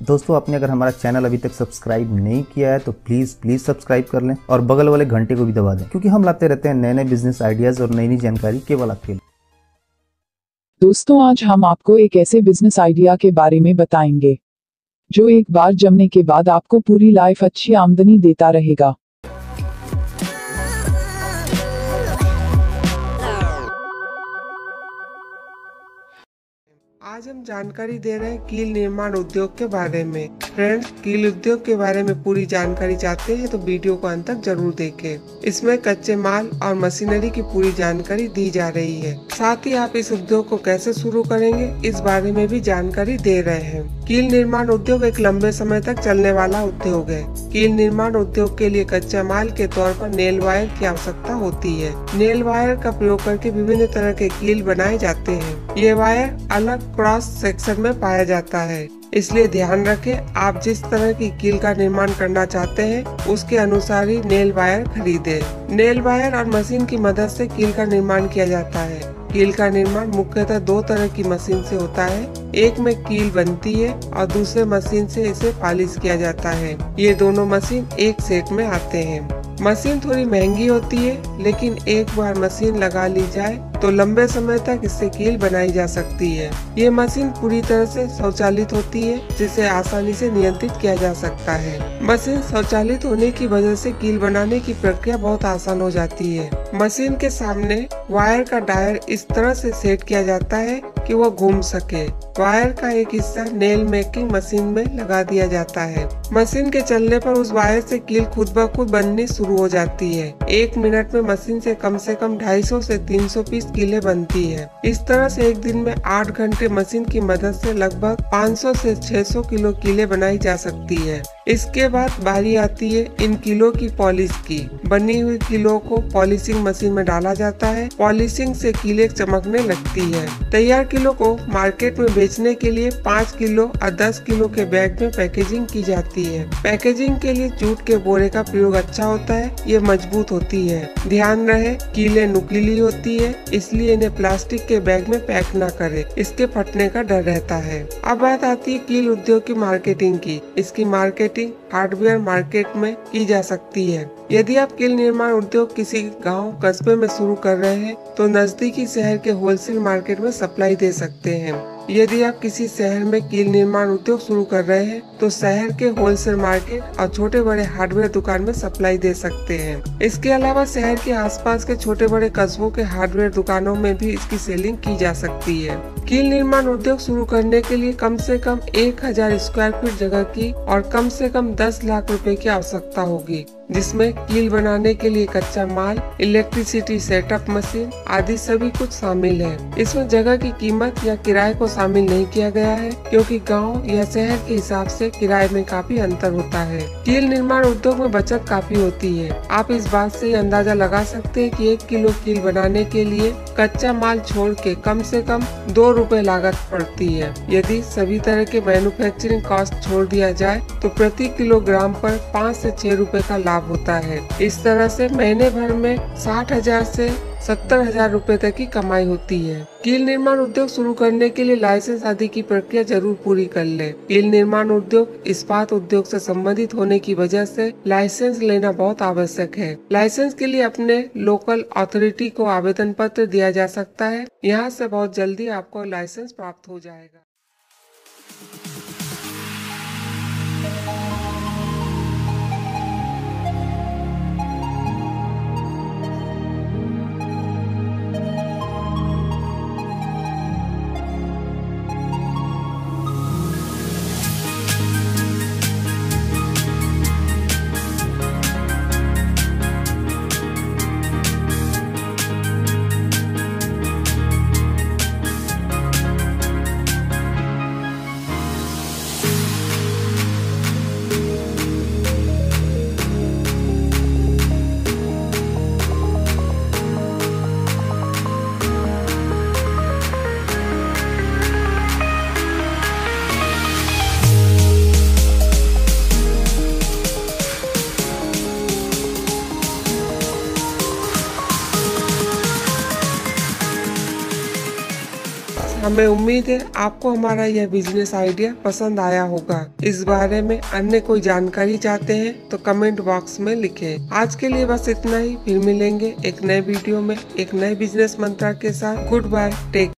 दोस्तों आपने अगर हमारा चैनल अभी तक सब्सक्राइब नहीं किया है तो प्लीज सब्सक्राइब कर लें और बगल वाले घंटे को भी दबा दें, क्योंकि हम लाते रहते हैं नए नए बिजनेस आइडियाज और नई नई जानकारी केवल आपके लिए। दोस्तों आज हम आपको एक ऐसे बिजनेस आइडिया के बारे में बताएंगे जो एक बार जमने के बाद आपको पूरी लाइफ अच्छी आमदनी देता रहेगा। आज हम जानकारी दे रहे हैं कील निर्माण उद्योग के बारे में। फ्रेंड्स, कील उद्योग के बारे में पूरी जानकारी चाहते हैं तो वीडियो को अंत तक जरूर देखें। इसमें कच्चे माल और मशीनरी की पूरी जानकारी दी जा रही है। साथ ही आप इस उद्योग को कैसे शुरू करेंगे इस बारे में भी जानकारी दे रहे हैं। कील निर्माण उद्योग एक लंबे समय तक चलने वाला उद्योग है। कील निर्माण उद्योग के लिए कच्चा माल के तौर पर नेल वायर की आवश्यकता होती है। नेल वायर का प्रयोग करके विभिन्न तरह के कील बनाए जाते हैं। ये वायर अलग क्रॉस सेक्शन में पाया जाता है, इसलिए ध्यान रखें आप जिस तरह की कील का निर्माण करना चाहते हैं उसके अनुसार ही नेल वायर खरीदें। नेल वायर और मशीन की मदद से कील का निर्माण किया जाता है। कील का निर्माण मुख्यतः दो तरह की मशीन से होता है। एक में कील बनती है और दूसरे मशीन से इसे पॉलिश किया जाता है। ये दोनों मशीन एक सेट में आते हैं। मशीन थोड़ी महंगी होती है, लेकिन एक बार मशीन लगा ली जाए तो लंबे समय तक इससे कील बनाई जा सकती है। ये मशीन पूरी तरह से स्वचालित होती है, जिसे आसानी से नियंत्रित किया जा सकता है। मशीन स्वचालित होने की वजह से कील बनाने की प्रक्रिया बहुत आसान हो जाती है। मशीन के सामने वायर का डायल इस तरह से सेट किया जाता है कि वह घूम सके। वायर का एक हिस्सा नेल मेकिंग मशीन में लगा दिया जाता है। मशीन के चलने पर उस वायर से कील खुद ब खुद बननी शुरू हो जाती है। 1 मिनट में मशीन से कम 250 से 300 पीस कीलें बनती है। इस तरह से एक दिन में 8 घंटे मशीन की मदद से लगभग 500 से 600 किलो कीलें बनाई जा सकती है। इसके बाद बारी आती है इन कीलों की पॉलिश की। बनी हुई कीलों को पॉलिशिंग मशीन में डाला जाता है। पॉलिशिंग से कीलें चमकने लगती है। तैयार कीलों को मार्केट में बेचने के लिए 5 किलो और 10 किलो के बैग में पैकेजिंग की जाती है। पैकेजिंग के लिए जूट के बोरे का प्रयोग अच्छा होता है। ये मजबूत होती है। ध्यान रहे कीलें नुकीली होती है, इसलिए इन्हें प्लास्टिक के बैग में पैक न करें, इसके फटने का डर रहता है। अब बात आती है कील उद्योग की मार्केटिंग की। इसकी मार्केटिंग हार्डवेयर मार्केट में की जा सकती है। यदि आप कील निर्माण उद्योग किसी गांव कस्बे में शुरू कर रहे हैं तो नजदीकी शहर के होलसेल मार्केट में सप्लाई दे सकते हैं। यदि आप किसी शहर में कील निर्माण उद्योग शुरू कर रहे हैं तो शहर के होलसेल मार्केट और छोटे बड़े हार्डवेयर दुकान में सप्लाई दे सकते हैं। इसके अलावा शहर के आसपास के छोटे बड़े कस्बों के हार्डवेयर दुकानों में भी इसकी सेलिंग की जा सकती है। कील निर्माण उद्योग शुरू करने के लिए कम से कम 1000 स्क्वायर फीट जगह की और कम से कम 10 लाख रुपए की आवश्यकता होगी, जिसमें कील बनाने के लिए कच्चा माल, इलेक्ट्रिसिटी सेटअप मशीन आदि सभी कुछ शामिल है। इसमें जगह की कीमत या किराए को शामिल नहीं किया गया है, क्योंकि गांव या शहर के हिसाब से किराए में काफी अंतर होता है। कील निर्माण उद्योग में बचत काफी होती है। आप इस बात से ही अंदाजा लगा सकते हैं कि 1 किलो कील बनाने के लिए कच्चा माल छोड़ के कम से कम 2 रुपए लागत पड़ती है। यदि सभी तरह के मैन्युफैक्चरिंग कॉस्ट छोड़ दिया जाए तो प्रति किलोग्राम पर 5 से 6 रुपए का लाभ होता है। इस तरह से महीने भर में 60,000 से 70,000 रुपए तक की कमाई होती है। कील निर्माण उद्योग शुरू करने के लिए लाइसेंस आदि की प्रक्रिया जरूर पूरी कर ले। कील निर्माण उद्योग इस्पात उद्योग से संबंधित होने की वजह से लाइसेंस लेना बहुत आवश्यक है। लाइसेंस के लिए अपने लोकल अथॉरिटी को आवेदन पत्र दिया जा सकता है। यहाँ से बहुत जल्दी आपको लाइसेंस प्राप्त हो जाएगा। हमें उम्मीद है आपको हमारा यह बिजनेस आइडिया पसंद आया होगा। इस बारे में अन्य कोई जानकारी चाहते हैं तो कमेंट बॉक्स में लिखें। आज के लिए बस इतना ही, फिर मिलेंगे एक नए वीडियो में एक नए बिजनेस मंत्र के साथ। Good bye, take